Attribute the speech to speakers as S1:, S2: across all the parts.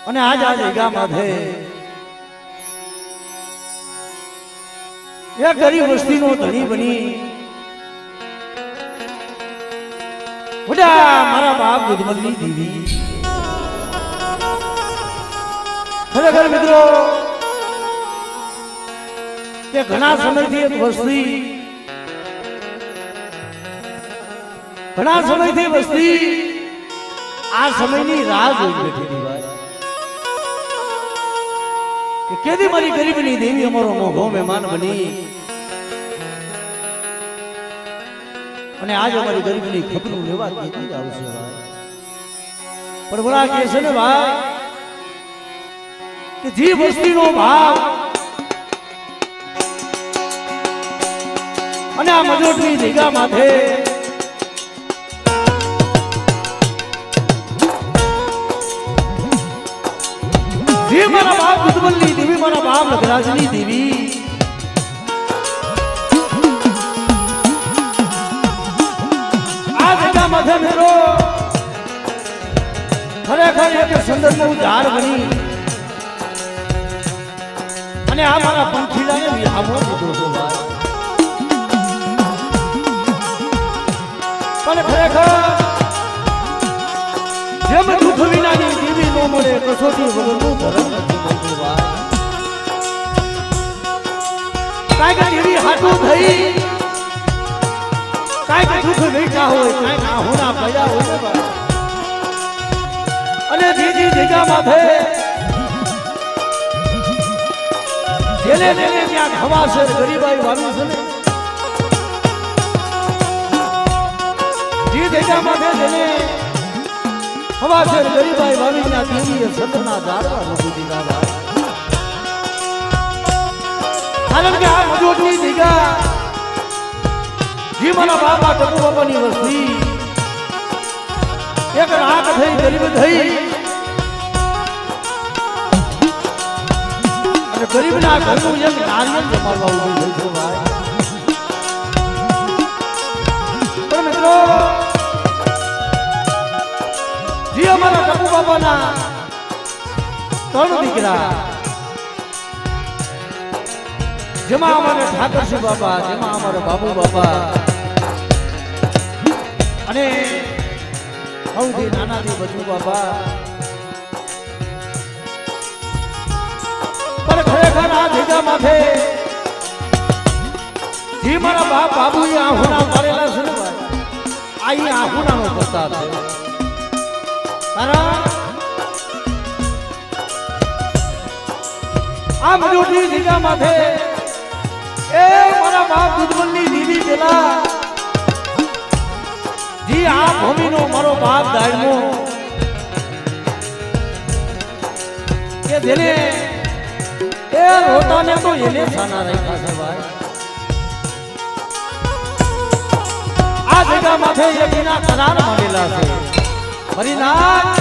S1: અને આજ આ જગ્યા માથે એ ગરીબ વસ્તીનો ધણી બની મારા બાપ દુધમલની દેવી ખરેખર મિત્રો કે ઘણા સમયથી એક વસ્તી ઘણા સમયથી વસ્તી આ સમયની રાહ જોઈ બેઠી હતી ભાઈ કે કેદી મારી ગરીબની દેવી અમારો મોઘો મહેમાન બની અને આજ અમારી ગરીબની ખબરું લેવા કેદી આવશે ભાઈ પણ બોલા કે છે ને ભાઈ કે જે વસ્તીનો ભાવ અને આ મજોટની જગ્યા માથે જે મારા બાપ દુધમલની દેવી મારા બાપ લખરાજની દેવી આ જગ્યા માથે મેરો ખરેખર એક સુંદરનું ઝાડ બની અને આ મારા પંખીડાને વિહામો દીધો છો ભાઈ પણ ખરેખર જેમ દુઃખ વિનાની દેવી નો મળે કસોટી વગરનું ધર્મ નથી મળતું ભાઈ કાંઈક દેવી હાટું થઈ કાંઈક દુઃખ વેઠા હોય કાંઈક આહોના પડ્યા હોય ને ભાઈ અને જીજી જગ્યા માથે જેને જેને ત્યાં ખવાશે ગરીબાઈ વાવી છે ને જે જગ્યા માથે જેને ખવાશે ગરીબાઈ વાવી ના દેવીએ સતના ઝાડવા નથી દીધા ભાઈ કારણ કે આ મજૂરની જગ્યા જી મારા બાપા ટપુ બાપાની વસ્તી એક રાત થઈ ગરીબ થઈ અને ગરીબના ઘરનું એક નારિયેળ જમાડવા ઉભું થઈ ગયું ભાઈ પણ મિત્રો જી અમારા ટપુ બાપાના ત્રણ દીકરા જેમાં અમારા ઠાકરસિંહ બાપા જેમાં અમારા બાબુ બાપા અને સૌથી નાનાથી બચુ બાપા પણ ખરેખર આ જગ્યા માથે જી મારા બાપ બાબુ આહુના કરેલા છે ને ભાઈ આ આહુના નો પ્રતાપ છે આ મજૂરની જગ્યા માથે એ મારા બાપ દુધમલની દેવી પેલા જી આ ભૂમિનો મારો બાપ દાડમો કે જેને એ રોતાને તો એને સાના રાખ્યા છે ભાઈ આ જગ્યા માથે યકીના કરાર માંડેલા છે હરિનાથ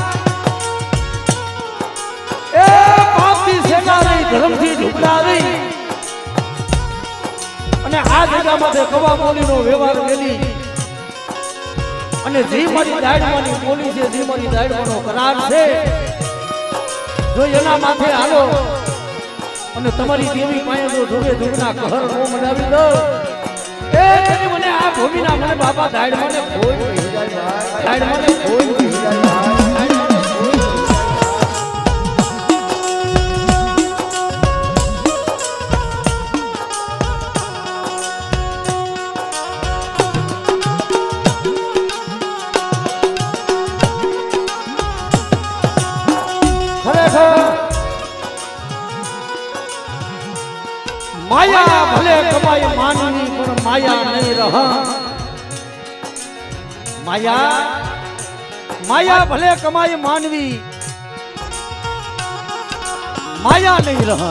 S1: એ પાપથી સેના રહી ધર્મથી ઝૂકડા રહી અને આ જગ્યા માથે કવા બોલીનો વ્યવહાર વેલી અને જે મારી દાડવાની બોલી છે જે મારી દાડવાનો કરાર છે જો એના માથે હાલો અને તમારી દેવી પાસે જો જોગે જોગના ઘર નો મનાવી દો એ તેની મને આ ભૂમિના મને બાપા દાડ મને કોઈ કહી જાય ભાઈ દાડ મને કોઈ કહી જાય ભાઈ माया भले कमाई मानवी पर माया नहीं रहा माया माया भले कमाई मानवी माया नहीं रहा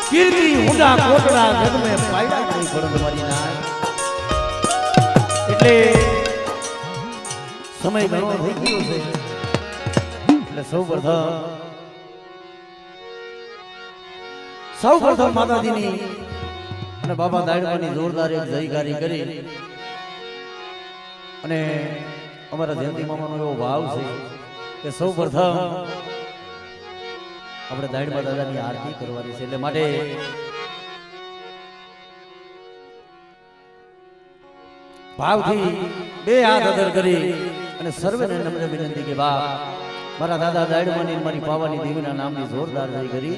S1: कीर्ति हुंडा कोटड़ा जग में पाया नहीं परम मारी ना એટલે સમય ઘણો થઈ ગયો છે એટલે સૌપ્રથમ માતાજીની અને બાબા દાડવાની જોરદાર એક જયકારી કરી અને અમારા જયંતિ મામાનો એવો ભાવ છે કે સૌ પ્રથમ આપણે દાડમાં દાદાની આરતી કરવાની છે, એટલે માટે ભાવથી બે હાથ અદર કરી અને સર્વેને નમ્ર વિનંતી કે બાપ મારા દાદા દાડમાની મારી પાવાની દેવીના નામની જોરદાર જય કરી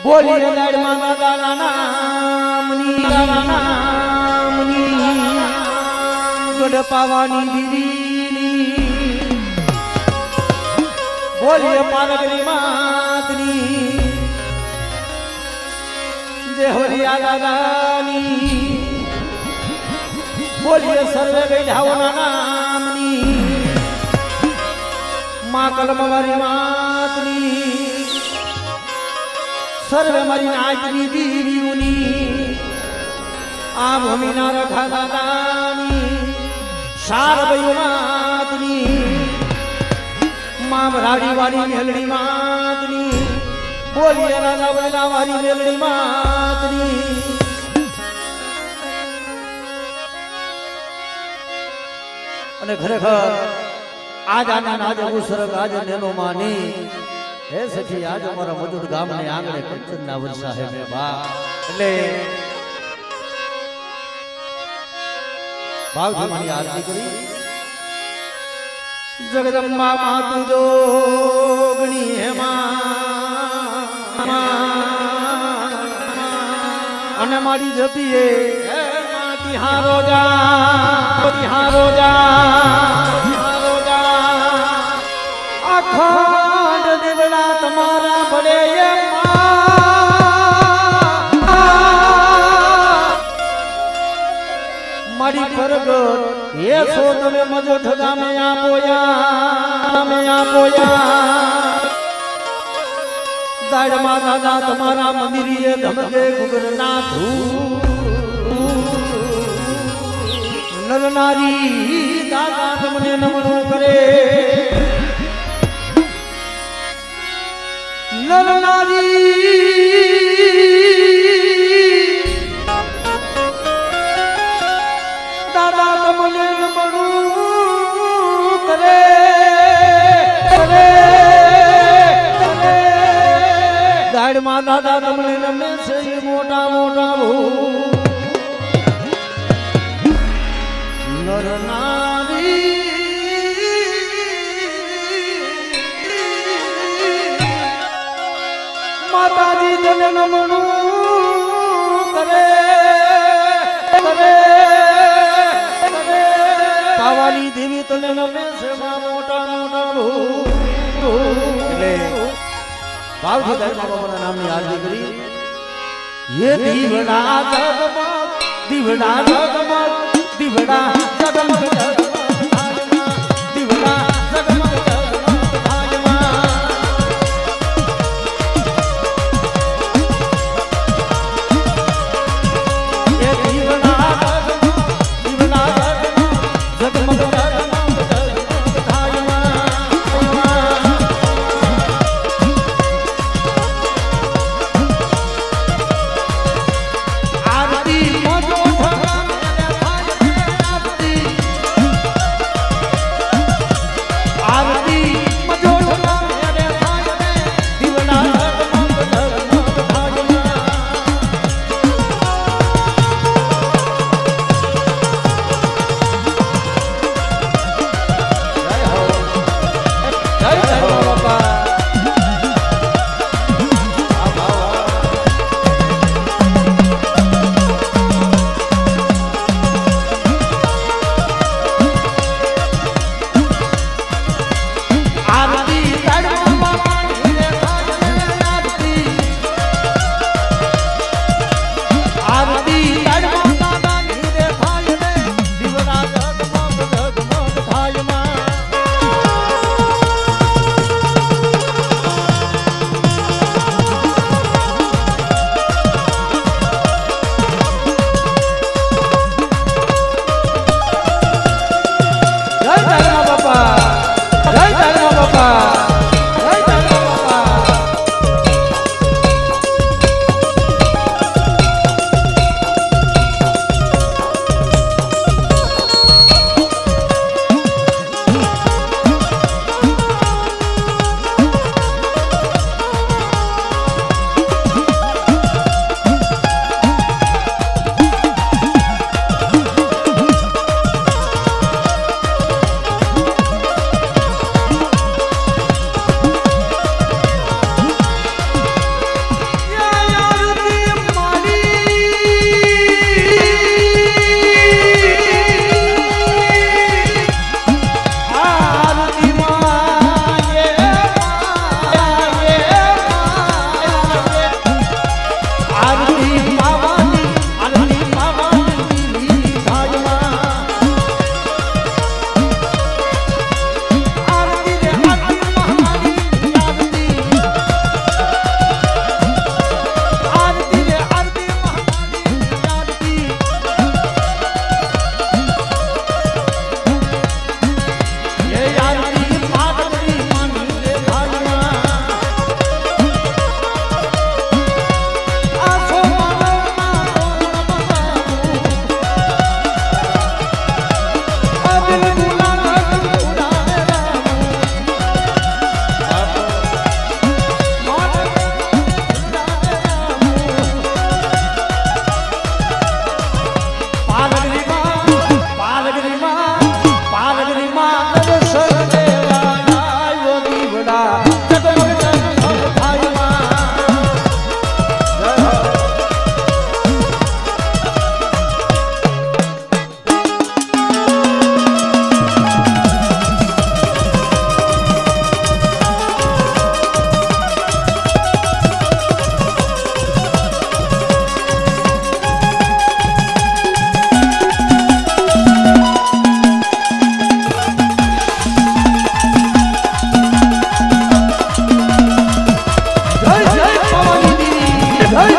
S1: બોલીએ દાડમાં દાદાના નામની ગઢ પાવાની દીવીની બોલીએ પારગરી માતની જય હરિયા દાદાની બોલીએ સર્વે ગઈઢાઓના નામની મા કલમવારી માતની સર્વે મારી નાચની દીવીઓની આ ભૂમિના રખા દાદાની શારદયો માતની માં રાડી વાળી મેલડી માતની બોલીએ રાજા વૈલા વાળી મેલડી માતની અને ખરેખર આજ આનંદ આજ ઉસરક આજ નેનો માની હે સખી આજ અમારા મજૂર ગામને આંગણે કંચનના વર્ષા હે મે બા એટલે ભાવથી મારી આરતી કરી જગદંબા માતુ જોગણી હે મા અને મારી જપીએ હે માતી હારો જા અખંડ દેવડા તમારા ભલે મારી પ્રગટ એ સો તમે મજો ઠગામે આપોયા દાડમાં દાદા તમારા મંદિરીએ ધમકે ગુગરના નર નારી દાદા તમને નમણું કરે નર નારી દાદા તમને નમણું કરે દાડમાં દાદા તમને નમે છે મોટા નર નારી માતાજી તને નમણું કરે પાવાની દેવી તને નમે છે મોટા એટલે ભાવથી દાદા બાબાના નામની આરતી કરી ये दीवड़ा जगमग दीवड़ा जगमग दीवड़ा जगमग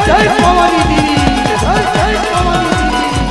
S1: જય ભવાની દેવી જય જય ભવાની દેવી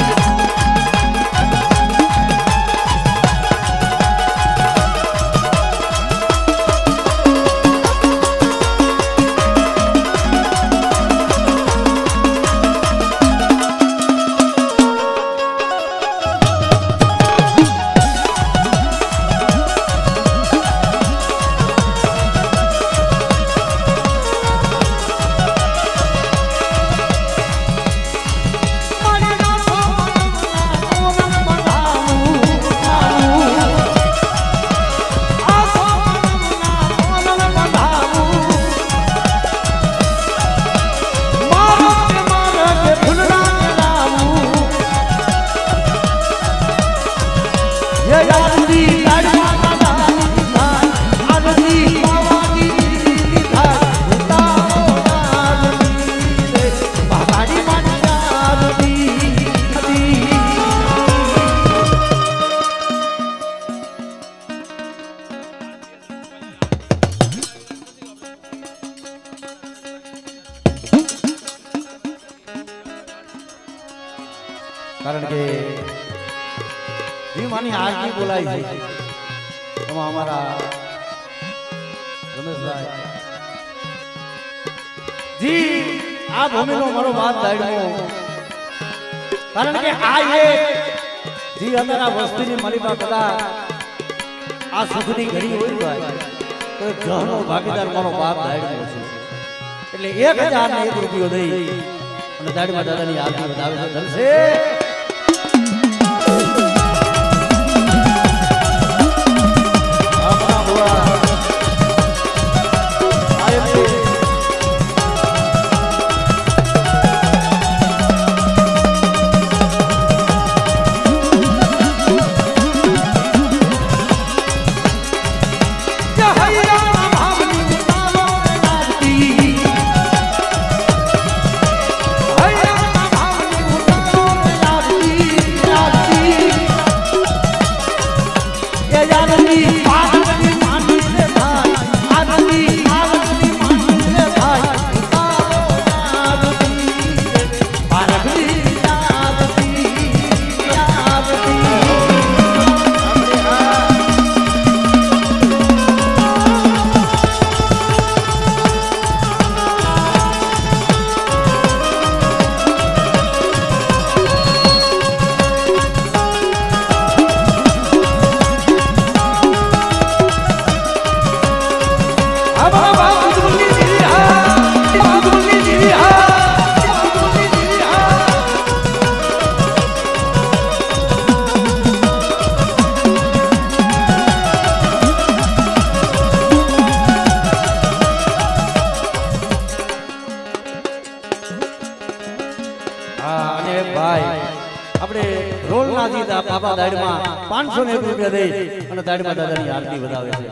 S1: કારણ કે ભીમાની આરતી બોલાય છે એમાં અમારા રમેશભાઈ જી આ ભૂમિનો મારો વાત દાડ્યો કારણ કે આ એક જી અમારા વસ્તીની માલિકા કદાચ આ સુખની ઘડી હોય ભાઈ તો જહનો ભાગીદાર મારો બાપ દાડ્યો છે એટલે 1001 રૂપિયો દઈ અને દાડીમાં દાદાની આરતી વધાવે છે ધનસે બાબા દાડમાં 501 રૂપિયા દઈ અને દાડમાં દાદાની આરતી વધાવે છે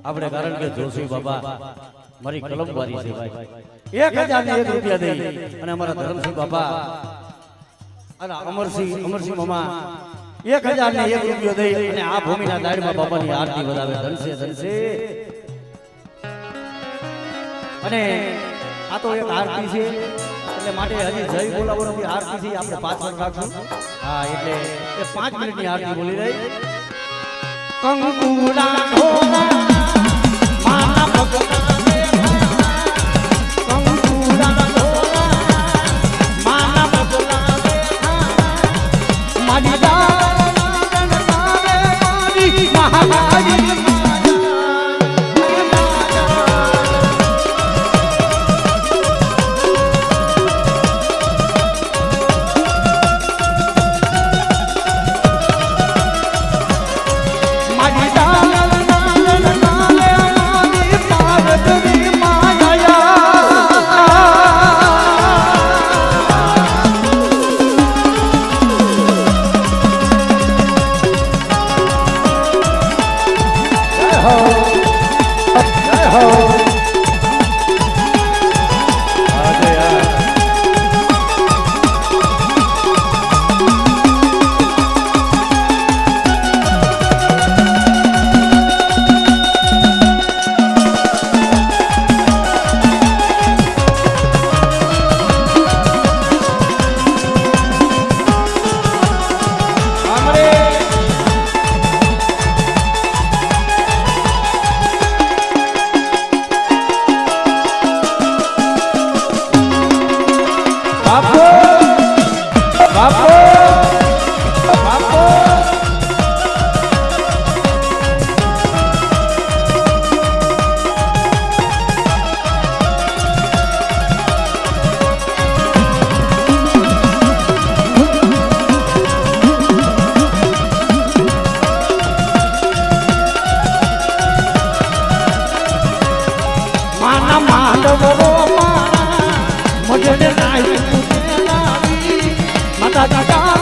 S1: આપણે કારણ કે જોશી બાબા મારી કલમ વારી છે ભાઈ 1001 રૂપિયા દઈ અને અમારા ધરમસિંહ બાબા અને અમરસિંહ મામા 1001 રૂપિયો દઈ અને આ ભૂમિના દાડમાં બાપાની આરતી વધાવે ધનસે ધનસે અને આ તો એક આરતી છે એટલે માટે હજી જય બોલાવવાની આરતી છે આપણે પાછળ રાખશું હા એટલે એ 5 મિનિટની આરતી બોલી રહી કંકુડા ઢોલા માના ભગવાન માંડવો મજને નાઈ માતા દાદા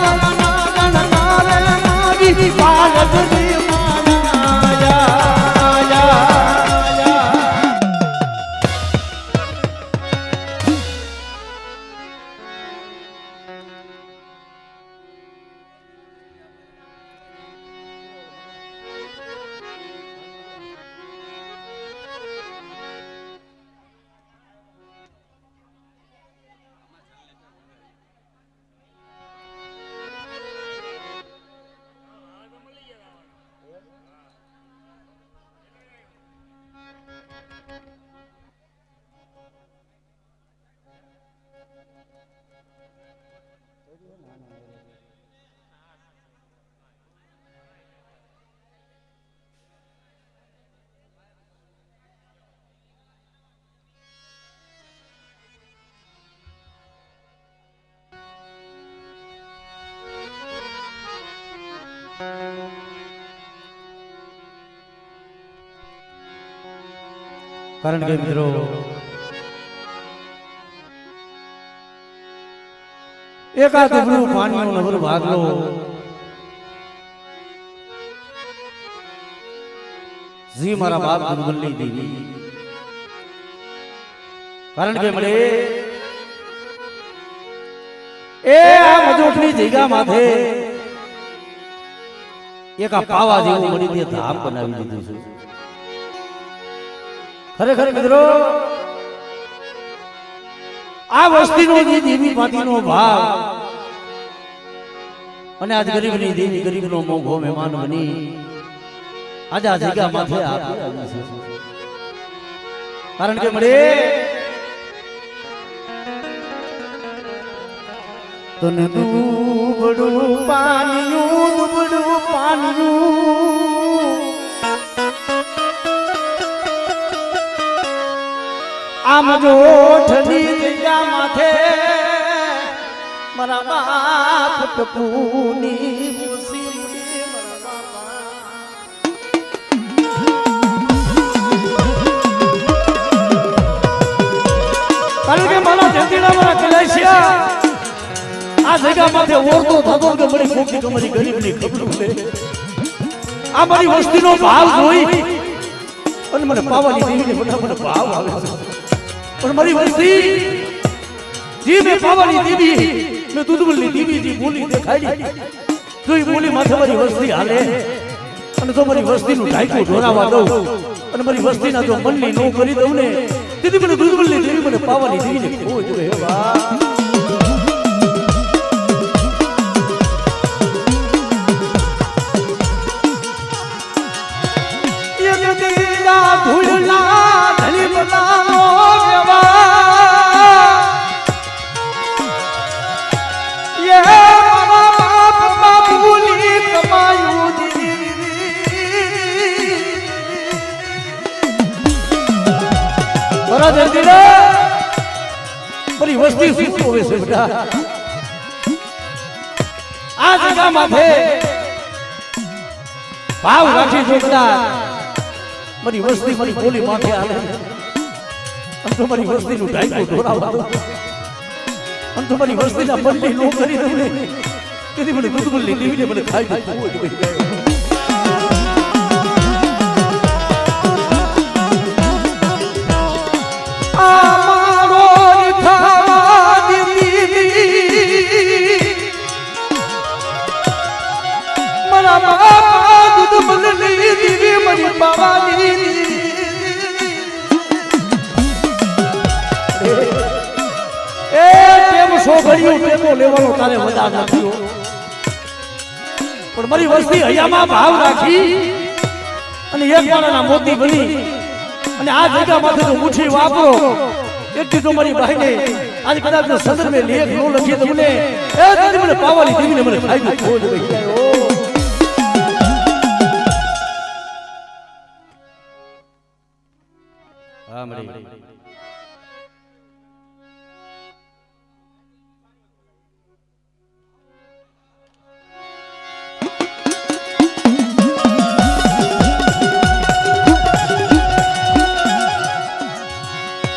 S1: મારી પાલક કારણ કે મિત્રો એકાદ ઉભરું પાણીનો નવર ભાગલો જી મારા બાપ દુર્બલની દેવી કારણ કે મળે એ આ મજોઠની જગ્યા માથે એક આ પાવા જેવું મળી દે ધામ બનાવી દીધું છે ખરેખર મિત્રો આ વસ્તીનો જે દેવી પાટીનો ભાવ અને આજ ગરીબની દેવી ગરીબનો મોંઘો મહેમાન બની આજે આ જગ્યા માથે આવી છે કારણ કે મળે તને દુબડું પાણીયું આમ જોઠની જગ્યા માથે મારા બાપ ટપુની મુસીબતી મારા બાપા કારણ કે મારા જંતીડા મારા કલેશિયા આ જગ્યા માથે ઓરતો થતો કે બડી ખોટી તમારી ગરીબની ખબર લે આ મારી વસ્તીનો ભાવ જોઈ અને મને પાવાની દેવીને ફટાફટ ભાવ આવે છે પણ મારી વસ્તી જી મેં પાવાની દેવી મેં દૂધબલની દેવી જી બોલી દેખાડી જો એ બોલી માથે મારી વસ્તી હાલે અને જો મારી વસ્તીનું ઢાંકું ઢોરાવા દઉં અને મારી વસ્તીના જો મનની નો કરી દઉં ને તેથી મને દૂધબલની દેવી મને પાવાની દેવીને કોઈ જો હે વાહ ધૂળના ધણી બધાનો વ્યવહાર એ મારા બાપ બાપુની કમાયું બરા જંતીરા મારી વસ્તી શું હોવે છે બેટા આ જગા માથે ભાવ રાખી જો બધા મારી વસ્તી મારી બોલી માથે આવે અને તો મારી વસ્તીનું ઢાંકું ઢોરાવા અને તો મારી વસ્તીના બંડી નો કરી દઉં ને તેથી મને દૂધબલની દેવીને મને ખાઈ લેવાનો તારે વધાર નથી પણ મારી વસ્તી હૈયામાં ભાવ રાખી અને એક માળાના મોતી બની અને આ જગ્યા માથે તો મુઠ્ઠી વાપરો એટલી તો મારી ભાઈને આજ કદાચ સદર મેં લેખ નો લખી તો મને એ દીદી મને પાવાની દેવીને મને ખાઈ ખોજ રહી જાય હા મળી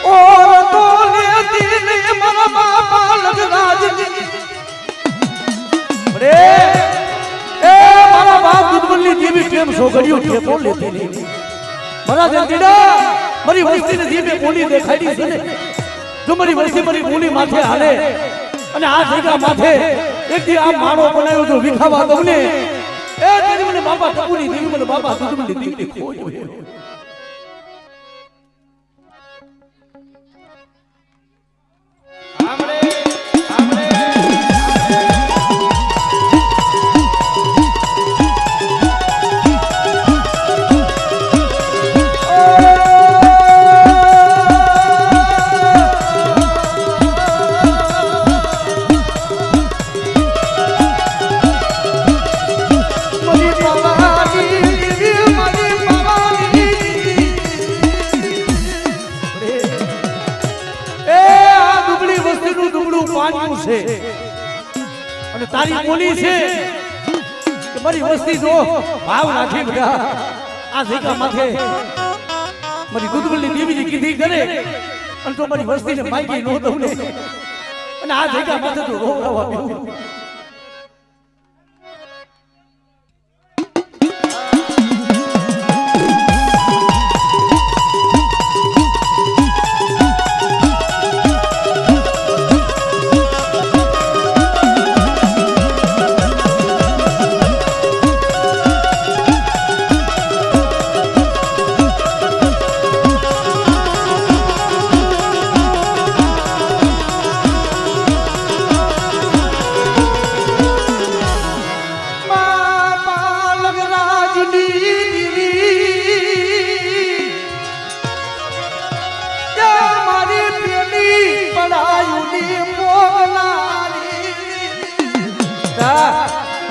S1: Oh મારા બાપા લગરાજની અરે એ મારા બાપ દુધમલની દેવી કેમ સોગડિયો ઠેકો લેતી નહીં મારા જંતીડા મારી વસ્તીને જીભે બોલી દેખાડી છે ને જો મારી વસ્તી મારી બોલી માથે હાલે અને આ જગ્યા માથે એકથી આ માળો બનાવ્યો જો વિખાવા દઉં ને એ તેની મને બાપા કપૂરી દેવી મને બાપા દુધમલની દેવી ખોજ અને તારી બોલી છે કે મારી વસ્તી જો ભાવ રાખી બધા આ જગ્યા માથે મારી દુધમલની દેવીની કીધી કરે અને તો મારી વસ્તીને માગી નો દઉં ને અને આ જગ્યા માથે તો રોવડાવવા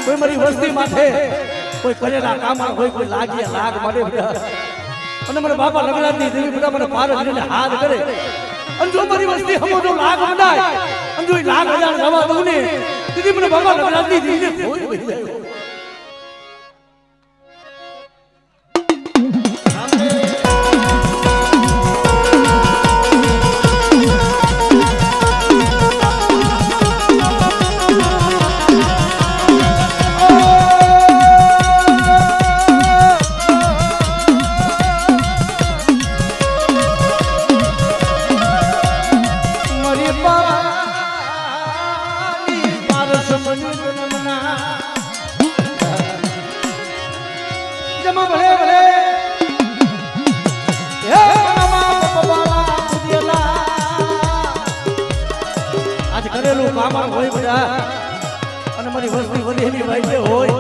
S1: કોઈ મારી વસ્તી માથે કોઈ કરેલા કામમાં હોય કોઈ લાગી લાગ મળે અને મને બાપા લગડાની દેવી બધા મને પાર લઈને હાથ કરે અને જો મારી વસ્તી હમો જો લાગ મંડાય અને જો લાગ હજાર જવા દઉં ને દીદી મને બાપા લગડાની દેવી ખોઈ વહી જાય અને મારી વસ્તી વધેલી વાય હોય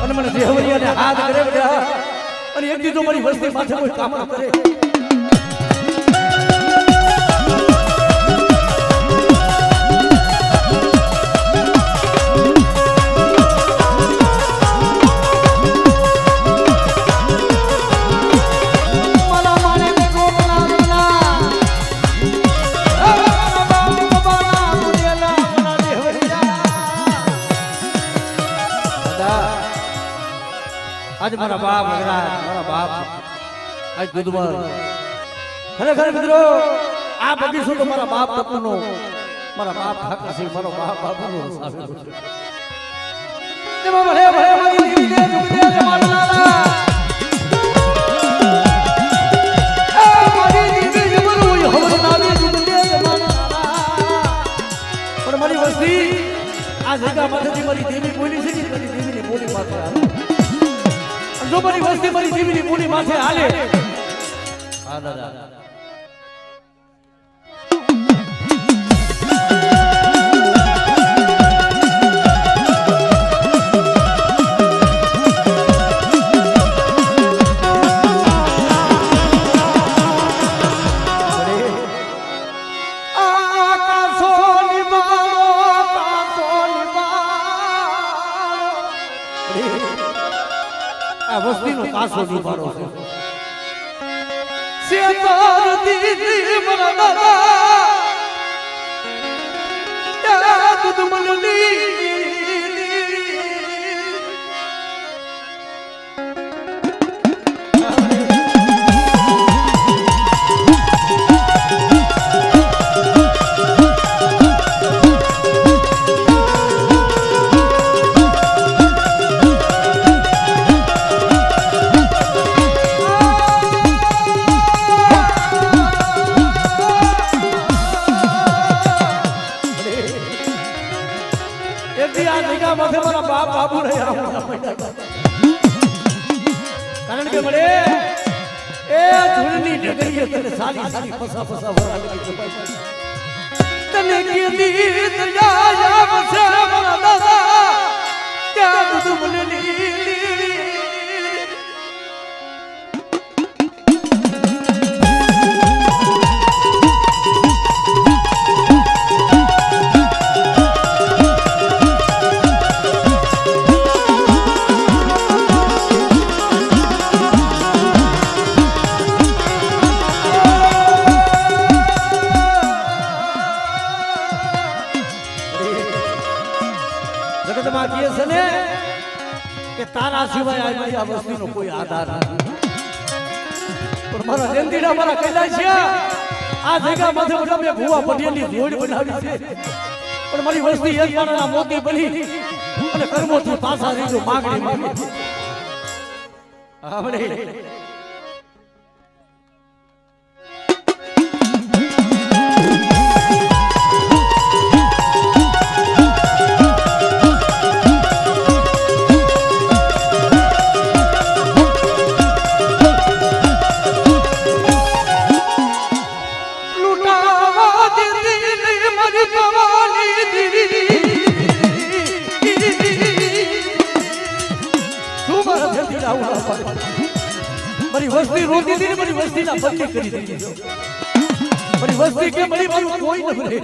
S1: અને મને દેવરિયાને હાથ કરે બધા અને એક દીધો મારી વસ્તી માથે કોઈ કામ કરે आज मारा बाप लग मारा बाप आज दुधमल खरेखर मित्रों आ बगीचो तो मारा बाप तपनो मारा बाप ठाकर सिंह मारो बाप बाबूनो साबित छे जेमा भले भले मारी दे दुखदे जमानाला ए मारी दीदी जमन हुई हमर नावे दुखदे जमानाला पर मारी वस्ती आ जगह माथेથી મારી દેવી બોલી છે કે મારી દેવીની બોલી માથે जो मारी वस्ती मारी देवीनी बोली माथे हाले हां दादा વસ્તીનો કાસો દુબારો છે સેતર દીદી મારા દાદા દુધમલની બાબુ રહ્યા કારણ કે મળે એ ધૂળની ડગરીએ તને સારી સારી ફસા ફસા વરા લગી તને કીધી દરિયા યાદ છે મારા દાદા ત્યાં તું મને જગતમાં કહે છે ને કે તારા સિવાય આ વસ્તુનો કોઈ આધાર નથી પણ મારા જંદીડા મારા કૈલાશિયા આ જગ્યામાંથી મેં ભુવા પટેલની જોડ બનાવી છે પણ મારી વસ્તી એક મારાના મોતી બની અને કર્મોથી પાછા રીજો માગણી માગે આપણે મારી વસ્તી રોતી હતી ને મારી વસ્તીના બંદી કરી દીધી મારી વસ્તી કે મારી કોઈ ન ભરે